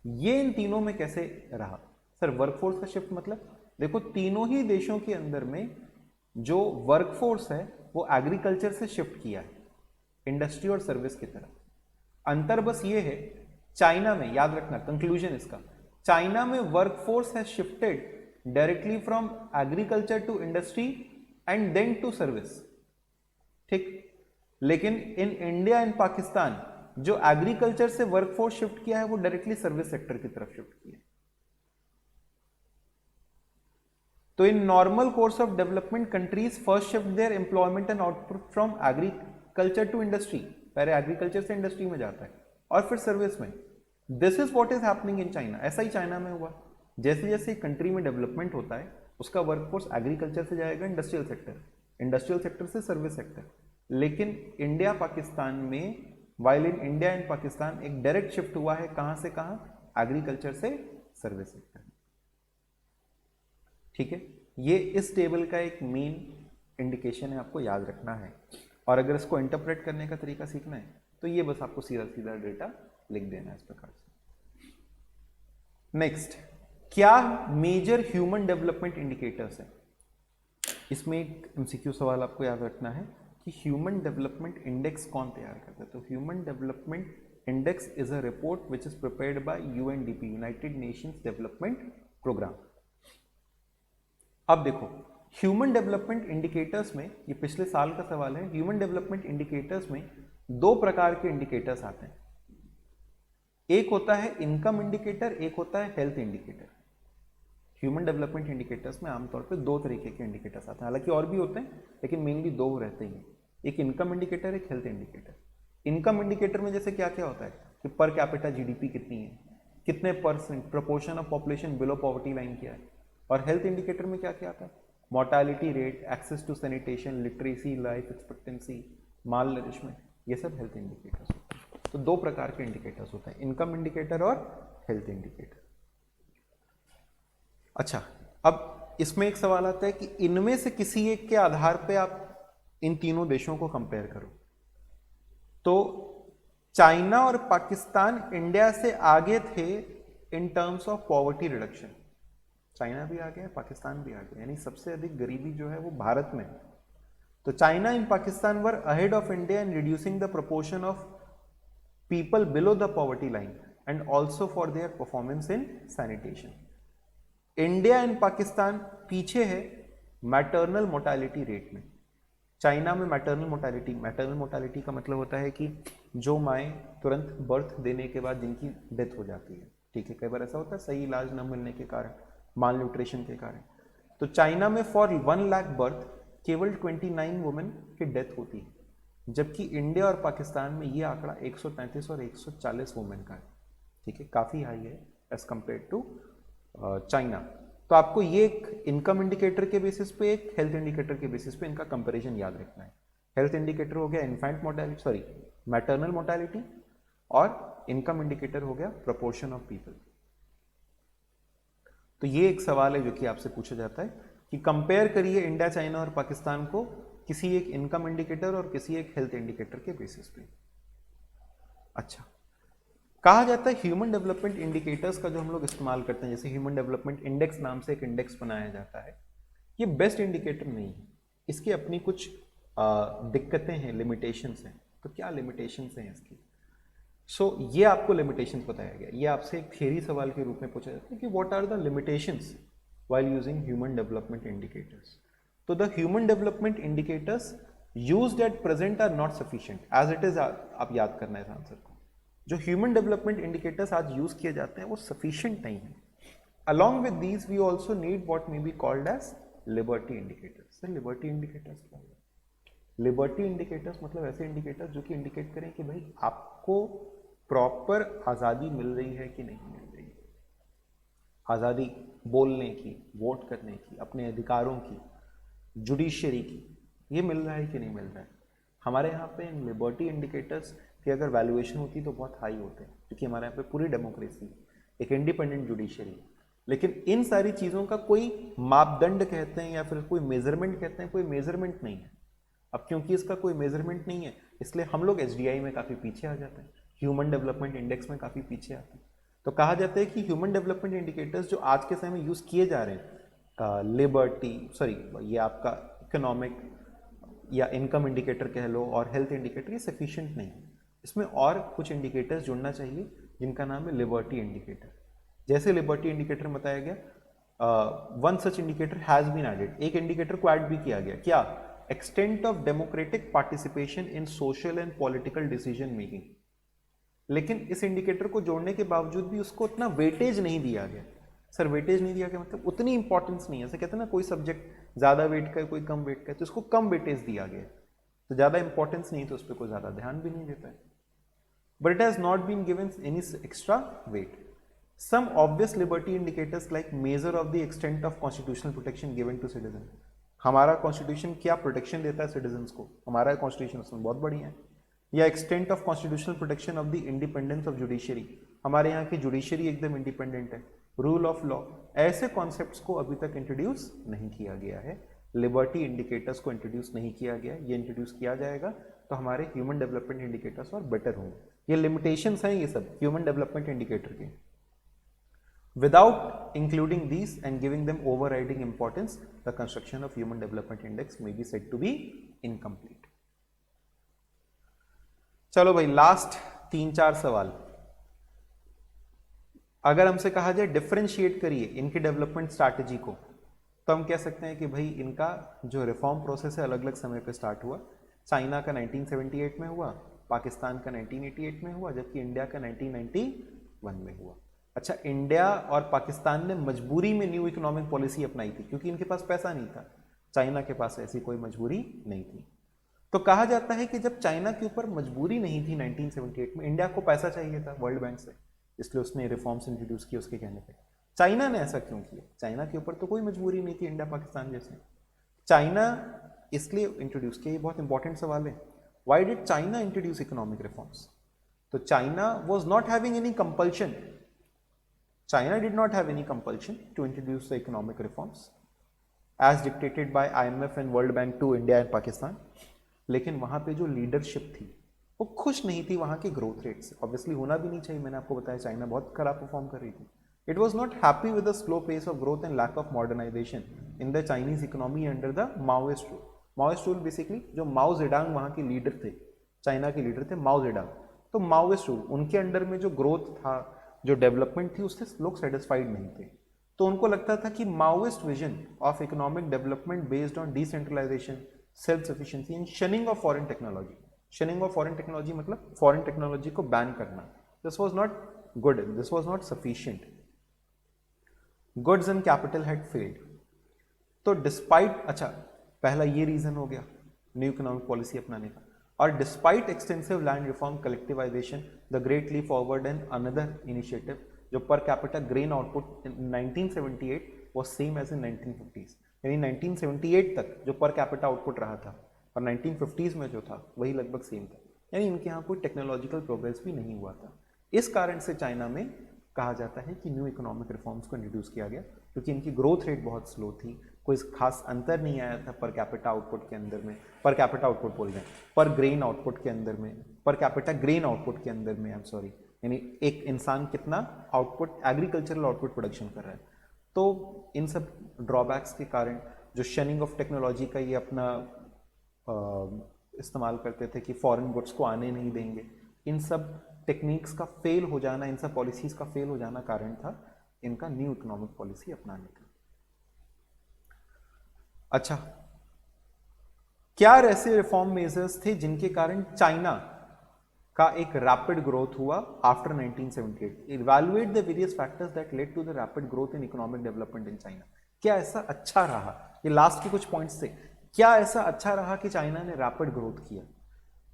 ये इन तीनों में कैसे रहा? सर वर्कफोर्स का शिफ्ट मतलब देखो, तीनों ही देशों के अंदर में जो वर्कफोर्स है वो एग्रीकल्चर से शिफ्ट किया है इंडस्ट्री और सर्विस की तरफ। अंतर बस ये है, चाइना में, याद रखना कंक्लूजन इसका, चाइना में workforce has shifted directly from agriculture to industry and then to service, ठीक। लेकिन इन इंडिया एंड पाकिस्तान जो एग्रीकल्चर से वर्कफोर्स शिफ्ट किया है वो डायरेक्टली सर्विस सेक्टर की तरफ शिफ्ट किया है। तो in normal course of development countries first shift their employment and output from agriculture to industry, पहले एग्रीकल्चर से इंडस्ट्री में जाता है और फिर सर्विस में। This is what is happening in China. ऐसा ही चाइना में हुआ, जैसे जैसे कंट्री में डेवलपमेंट होता है उसका वर्कफोर्स एग्रीकल्चर से जाएगा इंडस्ट्रियल सेक्टर, इंडस्ट्रियल सेक्टर से सर्विस सेक्टर। लेकिन इंडिया पाकिस्तान में, while in India and Pakistan, एक डायरेक्ट शिफ्ट हुआ है कहां से कहां? एग्रीकल्चर से सर्विस सेक्टर। ठीक है, ये इस टेबल का एक मेन इंडिकेशन है, आपको याद रखना है। और अगर इसको इंटरप्रेट करने का तरीका सीखना है तो ये बस आपको सीधा सीधा डेटा लिख देना है इस प्रकार से। नेक्स्ट, क्या मेजर ह्यूमन डेवलपमेंट इंडिकेटर्स है? इसमें एक एमसीक्यू सवाल आपको याद रखना है कि ह्यूमन डेवलपमेंट इंडेक्स कौन तैयार करता है? तो human development index is a report which is prepared by UNDP, United Nations Development Programme. अब देखो, ह्यूमन डेवलपमेंट इंडिकेटर्स में, ये पिछले साल का सवाल है, ह्यूमन डेवलपमेंट इंडिकेटर्स में दो प्रकार के इंडिकेटर्स आते हैं। एक होता है इनकम इंडिकेटर, एक होता है health indicator. Human development indicators में आमतौर पे दो तरीके के इंडिकेटर्स आते हैं, हालांकि और भी होते हैं लेकिन मेनली दो रहते हैं, एक इनकम इंडिकेटर, एक हेल्थ इंडिकेटर। इनकम इंडिकेटर में जैसे क्या क्या होता है कि पर कैपिटा जीडीपी कितनी है, कितने percent proportion of population below poverty line क्या है। और हेल्थ इंडिकेटर में क्या क्या आता है? Mortality rate, access to sanitation, literacy, life expectancy, malnourishment, ये सब हेल्थ इंडिकेटर्स होते हैं। तो दो प्रकार के इंडिकेटर्स होते हैं, इनकम इंडिकेटर और हेल्थ इंडिकेटर। अच्छा, अब इसमें एक सवाल आता है कि इनमें से किसी एक के आधार पे आप इन तीनों देशों को कंपेयर करो। तो चाइना और पाकिस्तान इंडिया से आगे थे in terms of poverty reduction. China भी आ गया, पाकिस्तान भी आ गया, यानी सबसे अधिक गरीबी जो है वो भारत में है। तो China and Pakistan were ahead of India in reducing the proportion of people below the poverty line and also for their performance in sanitation. India and Pakistan पीछे है मैटरनल मोर्टालिटी रेट में। चाइना में मैटरनल मोर्टालिटी का मतलब होता है कि जो माएँ तुरंत बर्थ देने के बाद जिनकी डेथ हो जाती है, ठीक है, कई बार ऐसा होता है सही इलाज न मिलने के कारण, माल न्यूट्रिशन के कारण। तो चाइना में फॉर 1 लाख बर्थ केवल 29 वुमेन की डेथ होती है, जबकि इंडिया और पाकिस्तान में ये आंकड़ा 133 और 140 वुमेन का है, ठीक है, काफ़ी हाई है एज कम्पेयर टू चाइना। तो आपको ये एक इनकम इंडिकेटर के बेसिस पे, एक हेल्थ इंडिकेटर के बेसिस पे इनका कंपैरिजन याद रखना है। हेल्थ इंडिकेटर हो गया infant mortality, sorry maternal mortality, और इनकम इंडिकेटर हो गया प्रोपोर्शन ऑफ पीपल। तो ये एक सवाल है जो कि आपसे पूछा जाता है कि कंपेयर करिए इंडिया, चाइना और पाकिस्तान को किसी एक इनकम इंडिकेटर और किसी एक हेल्थ इंडिकेटर के बेसिस पे। अच्छा, कहा जाता है ह्यूमन डेवलपमेंट इंडिकेटर्स का जो हम लोग इस्तेमाल करते हैं, जैसे ह्यूमन डेवलपमेंट इंडेक्स नाम से एक इंडेक्स बनाया जाता है, ये बेस्ट इंडिकेटर नहीं है, इसकी अपनी कुछ दिक्कतें हैं, लिमिटेशंस हैं। तो क्या लिमिटेशंस हैं इसकी? ये आपको लिमिटेशंस बताया गया। ये आपसे एक थियरी सवाल के रूप में पूछा जाता है कि what are the limitations while using human development indicators. तो the human development indicators used at present are not sufficient as it is. आप याद करना है इस आंसर को। जो ह्यूमन डेवलपमेंट इंडिकेटर्स आज यूज किए जाते हैं वो सफिशिएंट नहीं है। Along with these we also need what may be called as liberty indicators. Sir liberty indicators क्या है? लिबर्टी इंडिकेटर्स मतलब ऐसे इंडिकेटर्स जो कि इंडिकेट करें कि भाई आपको प्रॉपर आज़ादी मिल रही है कि नहीं मिल रही है। आज़ादी बोलने की, वोट करने की, अपने अधिकारों की, जुडिशरी की, ये मिल रहा है कि नहीं मिल रहा है? हमारे यहाँ पे लिबर्टी इंडिकेटर्स की अगर वैल्यूएशन होती तो बहुत हाई होते हैं, क्योंकि हमारे यहाँ पे पूरी डेमोक्रेसी, एक इंडिपेंडेंट जुडिशरी, लेकिन इन सारी चीज़ों का कोई मापदंड कहते हैं या फिर कोई मेजरमेंट कहते हैं, कोई मेजरमेंट नहीं है। अब क्योंकि इसका कोई मेजरमेंट नहीं है, इसलिए हम लोग HDI में काफ़ी पीछे आ जाते हैं, ह्यूमन डेवलपमेंट इंडेक्स में काफ़ी पीछे आते हैं। तो कहा जाता है कि ह्यूमन डेवलपमेंट इंडिकेटर्स जो आज के समय में यूज़ किए जा रहे हैं, लिबर्टी, सॉरी, ये आपका इकोनॉमिक या इनकम इंडिकेटर कह लो और हेल्थ इंडिकेटर, ये सफिशिएंट नहीं है। इसमें और कुछ इंडिकेटर्स जुड़ना चाहिए जिनका नाम है लिबर्टी इंडिकेटर। जैसे लिबर्टी इंडिकेटर बताया गया, one such indicator has been added, एक इंडिकेटर को ऐड भी किया गया, क्या? Extent of democratic participation in social and political decision making. लेकिन इस इंडिकेटर को जोड़ने के बावजूद भी उसको उतना वेटेज नहीं दिया गया। सर वेटेज नहीं दिया गया मतलब उतनी इंपॉर्टेंस नहीं है। ऐसे कहते हैं ना, कोई सब्जेक्ट ज़्यादा वेट का है, कोई कम वेट का है, तो इसको कम वेटेज दिया गया, तो ज़्यादा इंपॉर्टेंस नहीं, तो उस पर कोई ज़्यादा ध्यान भी नहीं देता है। But it has not been given any extra weight. Some obvious liberty indicators like measure of the extent of constitutional protection given to citizen. हमारा कॉन्स्टिट्यूशन क्या प्रोटेक्शन देता है सिटीजन्स को? हमारा कॉन्स्टिट्यूशन उसमें बहुत बढ़िया है। या extent of constitutional protection of the independence of judiciary, हमारे यहाँ की जुडिशरी एकदम इंडिपेंडेंट है। रूल ऑफ लॉ, ऐसे कॉन्सेप्ट्स को अभी तक इंट्रोड्यूस नहीं किया गया है, लिबर्टी इंडिकेटर्स को इंट्रोड्यूस नहीं किया गया। ये इंट्रोड्यूस किया जाएगा तो हमारे ह्यूमन डेवलपमेंट इंडिकेटर्स और बेटर होंगे। ये लिमिटेशंस हैं ये सब ह्यूमन डेवलपमेंट इंडिकेटर के। Without including these and giving them overriding importance, the construction of Human Development Index may be said to be incomplete. चलो भाई, लास्ट 3-4 सवाल। अगर हमसे कहा जाए डिफरेंशिएट करिए इनकी डेवलपमेंट स्ट्रैटेजी को, तो हम कह सकते हैं कि भाई इनका जो रिफॉर्म प्रोसेस है अलग अलग समय पे स्टार्ट हुआ। चाइना का 1978 में हुआ, पाकिस्तान का 1988 में हुआ, जबकि इंडिया का 1991 में हुआ। अच्छा, इंडिया और पाकिस्तान ने मजबूरी में न्यू इकोनॉमिक पॉलिसी अपनाई थी, क्योंकि इनके पास पैसा नहीं था। चाइना के पास ऐसी कोई मजबूरी नहीं थी। तो कहा जाता है कि जब चाइना के ऊपर मजबूरी नहीं थी 1978 में, इंडिया को पैसा चाहिए था वर्ल्ड बैंक से, इसलिए उसने रिफॉर्म्स इंट्रोड्यूस किए उसके कहने पे। चाइना ने ऐसा क्यों किया? चाइना के ऊपर तो कोई मजबूरी नहीं थी इंडिया पाकिस्तान जैसे। चाइना इसलिए इंट्रोड्यूस किया, ये बहुत इंपॉर्टेंट सवाल है। Why did China introduce economic reforms? तो China was not having any compulsion, China did not have any compulsion to introduce the economic reforms as dictated by IMF and World Bank to India and Pakistan. लेकिन वहाँ पे जो लीडरशिप थी वो खुश नहीं थी वहाँ के ग्रोथ रेट से। ऑब्वियसली होना भी नहीं चाहिए, मैंने आपको बताया चाइना बहुत खराब परफॉर्म कर रही थी। It was not happy with the slow pace of growth and lack of modernisation in the Chinese economy under the Maoist rule. Maoist rule basically जो माओ जेडांग वहाँ के लीडर थे, चाइना के लीडर थे माओ जेडांग, तो माओइस्ट रूल उनके अंडर में जो ग्रोथ था, जो डेवलपमेंट थी, उससे लोग सेटिस्फाइड नहीं थे। तो उनको लगता था कि Maoist vision of economic development based on decentralisation, self sufficiency and shunning of foreign technology. Shunning of foreign technology मतलब फॉरेन टेक्नोलॉजी को बैन करना। This was not good, this was not sufficient. Goods and capital had failed. तो डिस्पाइट, अच्छा पहला ये रीजन हो गया न्यू इकोनॉमिक पॉलिसी अपनाने का। और despite extensive land reform, collectivisation, the great leap forward and another initiative, जो per capita grain output in 1978 was same as in 1950s। यानी 1978 तक जो पर कैपिटा आउटपुट रहा था और 1950s में जो था वही लगभग सेम था। यानी इनके यहाँ कोई टेक्नोलॉजिकल प्रोग्रेस भी नहीं हुआ था। इस कारण से चाइना में कहा जाता है कि न्यू इकोनॉमिक रिफॉर्म्स को इंट्रोड्यूस किया गया, क्योंकि इनकी ग्रोथ रेट बहुत स्लो थी, कोई खास अंतर नहीं आया था पर कैपिटा आउटपुट के अंदर में, पर कैपिटा आउटपुट बोल रहे हैं, पर ग्रेन आउटपुट के अंदर में, पर कैपिटा ग्रेन आउटपुट के अंदर में, आई एम सॉरी, यानी एक इंसान कितना आउटपुट, एग्रीकल्चरल आउटपुट प्रोडक्शन कर रहा है। तो इन सब ड्रॉबैक्स के कारण जो शनिंग ऑफ टेक्नोलॉजी का ये अपना इस्तेमाल करते थे कि फॉरेन गुड्स को आने नहीं देंगे, इन सब टेक्निक्स का फेल हो जाना, इन सब पॉलिसीज का फेल हो जाना कारण था इनका न्यू इकोनॉमिक पॉलिसी अपनाने का। अच्छा, क्या ऐसे रिफॉर्म मेजर्स थे जिनके कारण चाइना का एक रैपिड ग्रोथ हुआ after 1978? Evaluate the various factors that led to the rapid growth in economic development in China. क्या ऐसा अच्छा रहा, ये लास्ट के कुछ पॉइंट्स थे, क्या ऐसा अच्छा रहा कि चाइना ने रैपिड ग्रोथ किया?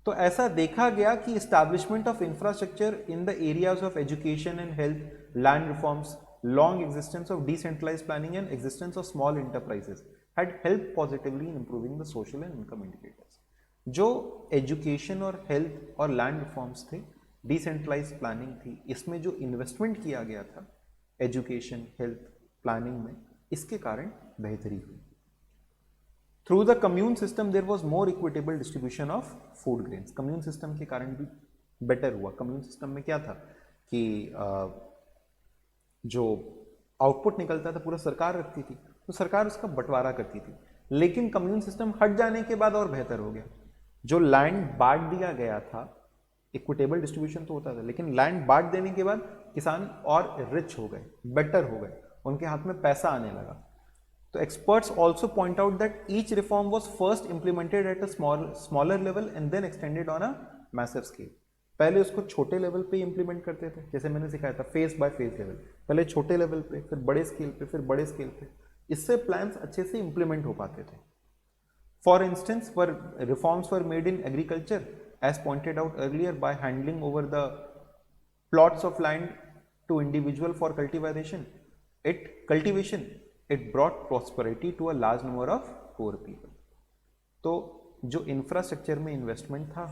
तो ऐसा देखा गया कि establishment of infrastructure in the areas of education and health, land reforms, long existence of decentralized planning and existence of small enterprises had helped positively in improving the social and income indicators. जो एजुकेशन और हेल्थ और लैंड रिफॉर्म्स थे, डिसेंट्रलाइज प्लानिंग थी, इसमें जो इन्वेस्टमेंट किया गया था एजुकेशन हेल्थ प्लानिंग में, इसके कारण बेहतरी हुई. Through the commune system there was more equitable distribution of food grains. Commune system के कारण भी बेटर हुआ. कम्यून सिस्टम में क्या था कि जो आउटपुट निकलता था पूरा सरकार रखती थी, तो सरकार उसका बंटवारा करती थी. लेकिन कम्यून सिस्टम हट जाने के बाद और बेहतर हो गया. जो लैंड बांट दिया गया था, इक्विटेबल डिस्ट्रीब्यूशन तो होता था, लेकिन लैंड बांट देने के बाद किसान और रिच हो गए, बेटर हो गए, उनके हाथ में पैसा आने लगा. तो experts also point out that each reform was first implemented at a smaller level and then extended on a massive scale. पहले उसको छोटे लेवल पे इंप्लीमेंट करते थे, जैसे मैंने सिखाया था फेज बाय फेज लेवल, पहले छोटे लेवल पे, फिर बड़े स्केल पे, फिर बड़े स्केल पे. इससे प्लान्स अच्छे से इंप्लीमेंट हो पाते थे. For instance reforms were made in agriculture as pointed out earlier by handing over the plots of land to individual for cultivation. It brought prosperity to a large number of poor people. तो जो इंफ्रास्ट्रक्चर में इन्वेस्टमेंट था,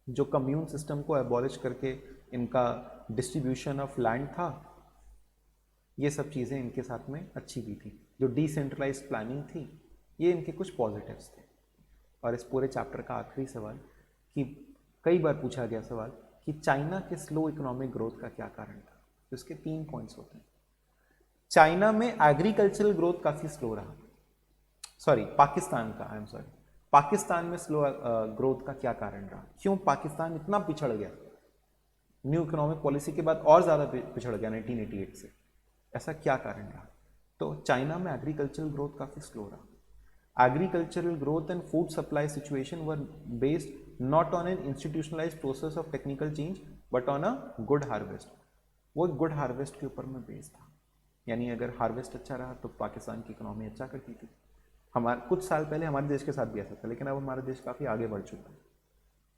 जो कम्यून सिस्टम को एबॉलिश करके इनका डिस्ट्रीब्यूशन ऑफ लैंड था, ये सब चीज़ें इनके साथ में अच्छी भी थी. जो डिसेंट्रलाइज्ड प्लानिंग थी, ये इनके कुछ पॉजिटिव्स थे. और इस पूरे चैप्टर का आखिरी सवाल कि कई बार पूछा गया सवाल कि चाइना के स्लो इकोनॉमिक ग्रोथ का क्या कारण था. तो इसके 3 पॉइंट्स होते हैं. चाइना में एग्रीकल्चरल ग्रोथ काफ़ी स्लो रहा. पाकिस्तान में स्लो ग्रोथ का क्या कारण रहा? क्यों पाकिस्तान इतना पिछड़ गया? न्यू इकोनॉमिक पॉलिसी के बाद और ज़्यादा पिछड़ गया 1988 से. ऐसा क्या कारण रहा? तो चाइना में एग्रीकल्चरल ग्रोथ काफ़ी स्लो रहा. Agricultural growth and food supply situation were based not on an institutionalized process of technical change but on a good harvest. वो good harvest के ऊपर में बेस्ड था. यानी अगर हार्वेस्ट अच्छा रहा तो पाकिस्तान की इकोनॉमी अच्छा करती थी. कुछ साल पहले हमारे देश के साथ भी ऐसा था, लेकिन अब हमारा देश काफ़ी आगे बढ़ चुका है.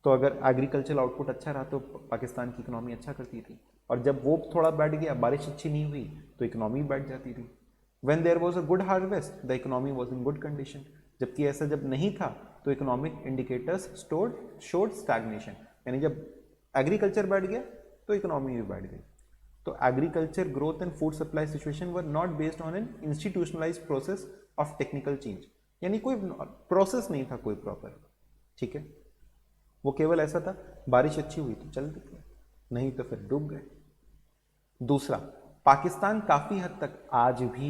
तो अगर एग्रीकल्चरल आउटपुट अच्छा रहा तो पाकिस्तान की इकोनॉमी अच्छा करती थी. और जब वो थोड़ा बैठ गया, बारिश अच्छी नहीं हुई, तो इकोनॉमी बैठ जाती थी. When there was a good harvest, the economy was in good condition. जबकि ऐसा जब नहीं था तो इकोनॉमिक इंडिकेटर्स showed stagnation. यानी जब एग्रीकल्चर बैठ गया तो इकोनॉमी भी बैठ गई. तो agriculture growth and food supply situation were not based on an institutionalised process of technical change. यानी कोई प्रोसेस नहीं था कोई प्रॉपर. ठीक है, वो केवल ऐसा था बारिश अच्छी हुई तो चल दिया, नहीं तो फिर डूब गए. दूसरा, पाकिस्तान काफ़ी हद तक आज भी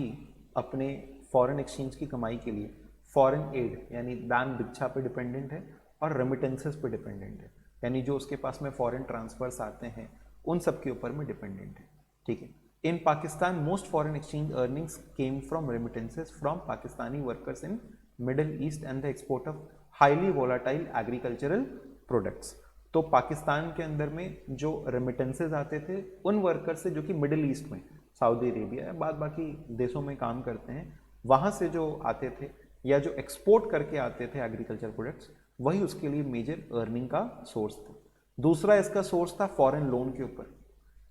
अपने फॉरेन एक्सचेंज की कमाई के लिए फॉरेन एड यानी दान भिक्षा पे डिपेंडेंट है और रेमिटेंसेस पे डिपेंडेंट है. यानी जो उसके पास में फॉरेन ट्रांसफर्स आते हैं उन सब के ऊपर में डिपेंडेंट है. ठीक है, in Pakistan most foreign exchange earnings came from remittances from Pakistani workers in Middle East and the export of highly volatile agricultural products. तो पाकिस्तान के अंदर में जो रेमिटेंसेज आते थे उन वर्कर से जो कि मिडिल ईस्ट में, सऊदी अरेबिया या बाद बाकी देशों में काम करते हैं, वहाँ से जो आते थे या जो एक्सपोर्ट करके आते थे एग्रीकल्चर प्रोडक्ट्स, वही उसके लिए मेजर अर्निंग का सोर्स था. दूसरा इसका सोर्स था फॉरेन लोन के ऊपर.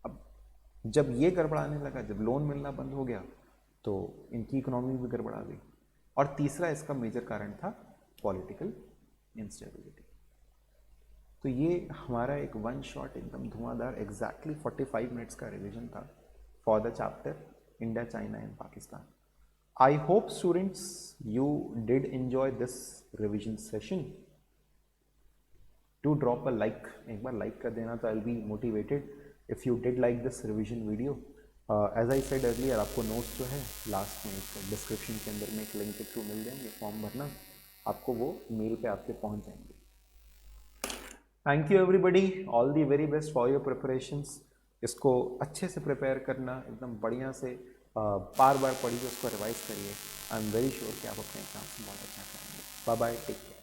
अब जब ये गड़बड़ाने लगा, जब लोन मिलना बंद हो गया तो इनकी इकोनॉमी भी गड़बड़ा गई. और तीसरा इसका मेजर कारण था पॉलिटिकल इंस्टेबिलिटी. तो ये हमारा एक वन शॉट एकदम धुआंधार एग्जैक्टली 45 मिनट्स का रिवीजन था for the chapter India, China and Pakistan. I hope students you did enjoy this revision session. To drop a like, एक बार लाइक कर देना तो I will be motivated if you did like this revision video. As I said earlier, आपको नोट्स जो है लास्ट में एक डिस्क्रिप्शन के अंदर में एक लिंक के थ्रू मिल जाएंगे. फॉर्म भरना, आपको वो मेल पे आपके पहुंच जाएंगे. Thank you everybody, all the very best for your preparations. इसको अच्छे से प्रिपेयर करना, एकदम बढ़िया से बार बार पढ़िए, उसको रिवाइज करिए. आई एम वेरी श्योर कि आप अपने एग्जाम में बहुत अच्छा करेंगे. Bye bye, take care.